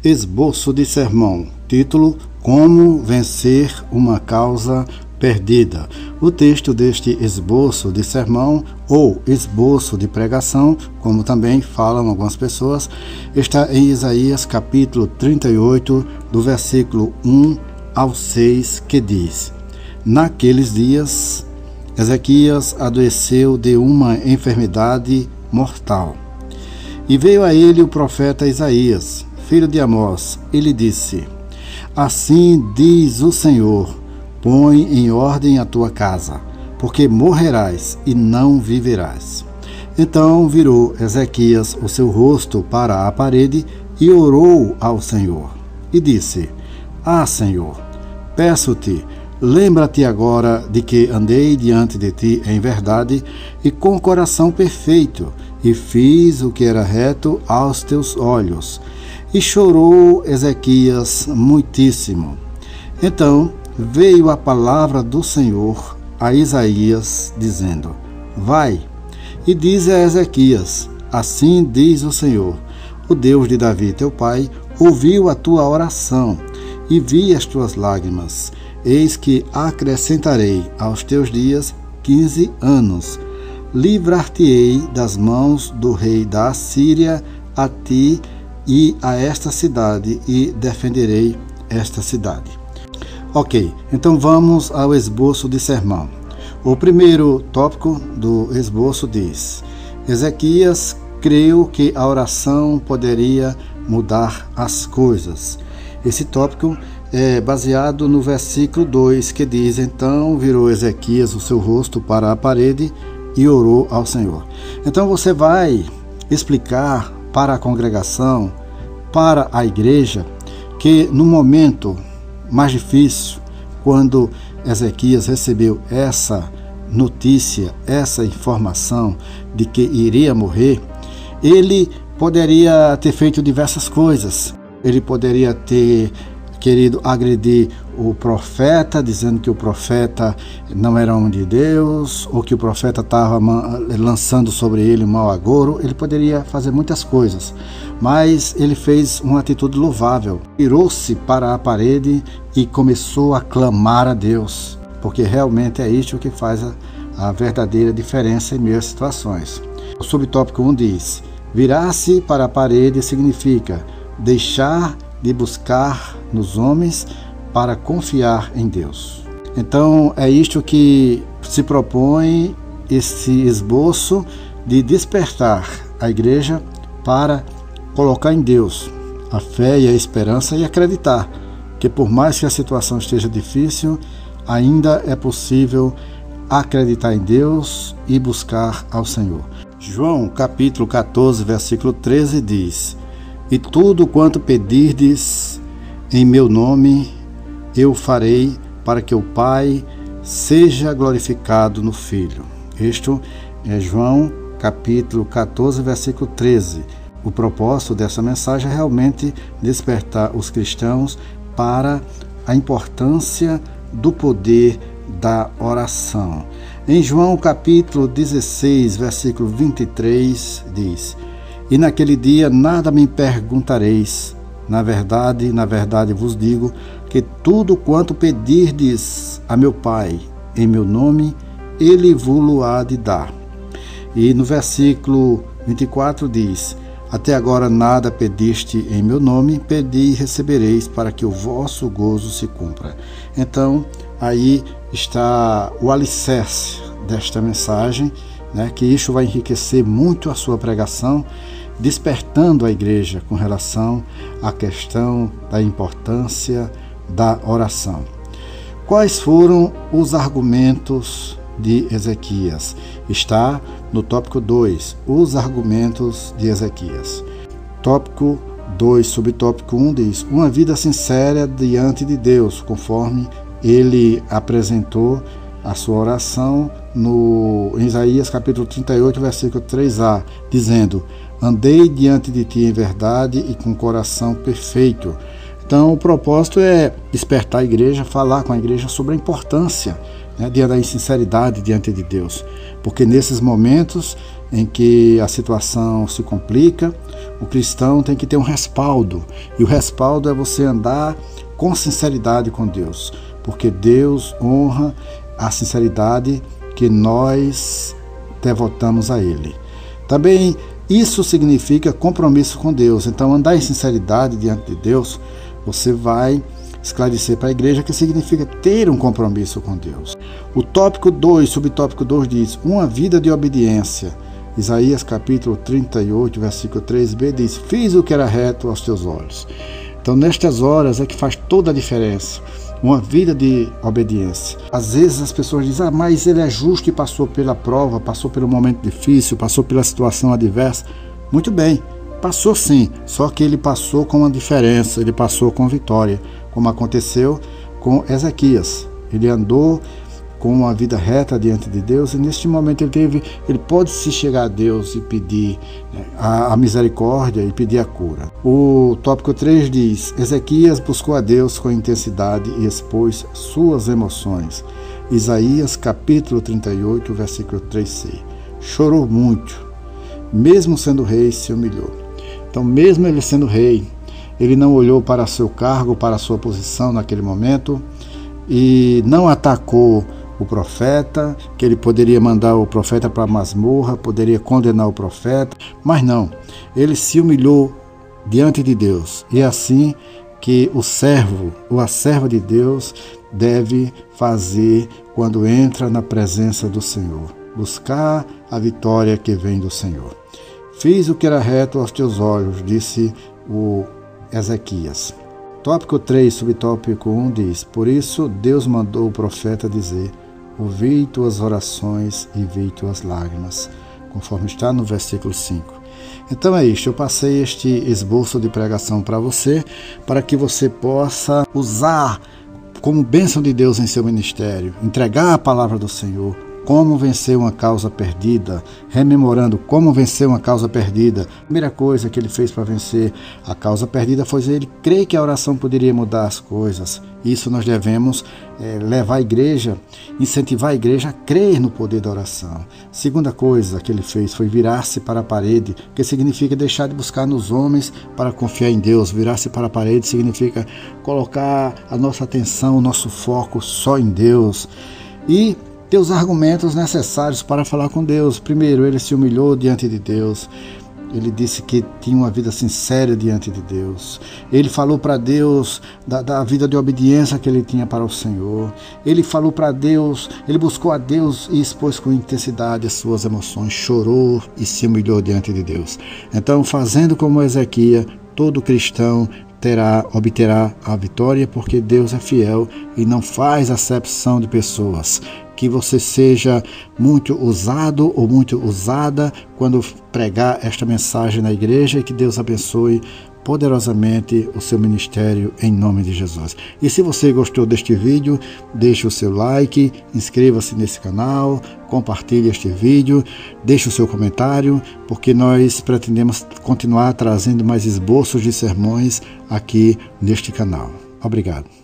Esboço de sermão. Título: Como vencer uma causa perdida. O texto deste esboço de sermão, ou esboço de pregação, como também falam algumas pessoas, está em Isaías capítulo 38, do versículo 1 ao 6, que diz: Naqueles dias, Ezequias adoeceu de uma enfermidade mortal. E veio a ele o profeta Isaías, filho de Amós, e lhe disse: Assim diz o Senhor: põe em ordem a tua casa, porque morrerás e não viverás. Então virou Ezequias o seu rosto para a parede e orou ao Senhor. E disse: Ah, Senhor, peço-te, lembra-te agora de que andei diante de ti em verdade e com coração perfeito, e fiz o que era reto aos teus olhos. E chorou Ezequias muitíssimo. Então veio a palavra do Senhor a Isaías, dizendo: Vai, e diz a Ezequias: Assim diz o Senhor, o Deus de Davi teu pai, ouviu a tua oração, e vi as tuas lágrimas. Eis que acrescentarei aos teus dias 15 anos. Livrar-te-ei das mãos do rei da Assíria, a ti e a esta cidade, e defenderei esta cidade. Ok, então vamos ao esboço de sermão. O primeiro tópico do esboço diz: Ezequias creu que a oração poderia mudar as coisas. Esse tópico é baseado no versículo 2, que diz: Então virou Ezequias o seu rosto para a parede e orou ao Senhor. Então você vai explicar para a congregação, para a igreja, que no momento mais difícil, quando Ezequias recebeu essa notícia, essa informação de que iria morrer, ele poderia ter feito diversas coisas. Ele poderia ter querido agredir o profeta, dizendo que o profeta não era homem de Deus, ou que o profeta estava lançando sobre ele um mau agouro. Ele poderia fazer muitas coisas, mas ele fez uma atitude louvável. Virou-se para a parede e começou a clamar a Deus, porque realmente é isso que faz a verdadeira diferença em meio às situações. O subtópico 1 diz: virar-se para a parede significa deixar de buscar nos homens para confiar em Deus. Então é isto que se propõe esse esboço de despertar a igreja para colocar em Deus a fé e a esperança e acreditar que, por mais que a situação esteja difícil, ainda é possível acreditar em Deus e buscar ao Senhor. João capítulo 14, versículo 13 diz: E tudo quanto pedirdes em meu nome, eu farei, para que o Pai seja glorificado no Filho. Isto é João capítulo 14, versículo 13. O propósito dessa mensagem é realmente despertar os cristãos para a importância do poder da oração. Em João capítulo 16, versículo 23, diz: E naquele dia nada me perguntareis. Na verdade vos digo que tudo quanto pedirdes a meu Pai em meu nome, Ele vos há de dar. E no versículo 24 diz: Até agora nada pediste em meu nome, pedi e recebereis, para que o vosso gozo se cumpra. Então, aí está o alicerce desta mensagem, que isso vai enriquecer muito a sua pregação, despertando a igreja com relação à questão da importância da oração. Quais foram os argumentos de Ezequias? Está no tópico 2, os argumentos de Ezequias. Tópico 2, subtópico 1 diz: uma vida sincera diante de Deus, conforme ele apresentou a sua oração em Isaías capítulo 38, versículo 3a, dizendo: Andei diante de ti em verdade e com coração perfeito. Então o propósito é despertar a igreja, falar com a igreja sobre a importância da sinceridade diante de Deus, porque nesses momentos em que a situação se complica, o cristão tem que ter um respaldo. E o respaldo é você andar com sinceridade com Deus, porque Deus honra a sinceridade que nós devotamos a Ele. Também isso significa compromisso com Deus. Então, andar em sinceridade diante de Deus, você vai esclarecer para a igreja que significa ter um compromisso com Deus. O tópico 2, subtópico 2 diz, uma vida de obediência. Isaías capítulo 38, versículo 3b diz, fiz o que era reto aos teus olhos. Então, nestas horas é que faz toda a diferença. Uma vida de obediência. Às vezes as pessoas dizem, mas ele é justo e passou pela prova, passou pelo momento difícil, passou pela situação adversa. Muito bem, passou sim, só que ele passou com uma diferença, ele passou com vitória, como aconteceu com Ezequias. Ele andou com uma vida reta diante de Deus, e neste momento ele pode se chegar a Deus e pedir a misericórdia e pedir a cura. O tópico 3 diz, Ezequias buscou a Deus com intensidade e expôs suas emoções. Isaías capítulo 38, versículo 3c. Chorou muito, mesmo sendo rei, se humilhou. Então, mesmo ele sendo rei, ele não olhou para seu cargo, para sua posição naquele momento, e não atacou o profeta, que ele poderia mandar o profeta para a masmorra, poderia condenar o profeta, mas não, ele se humilhou diante de Deus. E é assim que o servo ou a serva de Deus deve fazer quando entra na presença do Senhor, buscar a vitória que vem do Senhor. Fiz o que era reto aos teus olhos, disse o Ezequias. Tópico 3, subtópico 1 diz, por isso Deus mandou o profeta dizer, ouvi tuas orações e vi tuas lágrimas, conforme está no versículo 5. Então é isto, eu passei este esboço de pregação para você, para que você possa usar como bênção de Deus em seu ministério, entregar a palavra do Senhor, como vencer uma causa perdida, rememorando como vencer uma causa perdida. A primeira coisa que ele fez para vencer a causa perdida foi ele crer que a oração poderia mudar as coisas. Isso nós devemos levar a igreja, incentivar a igreja a crer no poder da oração. Segunda coisa que ele fez foi virar-se para a parede, que significa deixar de buscar nos homens para confiar em Deus. Virar-se para a parede significa colocar a nossa atenção, o nosso foco só em Deus. E ter os argumentos necessários para falar com Deus. Primeiro, ele se humilhou diante de Deus. Ele disse que tinha uma vida sincera diante de Deus. Ele falou para Deus da vida de obediência que ele tinha para o Senhor. Ele falou para Deus, ele buscou a Deus e expôs com intensidade as suas emoções. Chorou e se humilhou diante de Deus. Então, fazendo como Ezequias, todo cristão obterá a vitória, porque Deus é fiel e não faz acepção de pessoas. Que você seja muito usado ou muito usada quando pregar esta mensagem na igreja, e que Deus abençoe poderosamente o seu ministério em nome de Jesus. E se você gostou deste vídeo, deixe o seu like, inscreva-se nesse canal, compartilhe este vídeo, deixe o seu comentário, porque nós pretendemos continuar trazendo mais esboços de sermões aqui neste canal. Obrigado.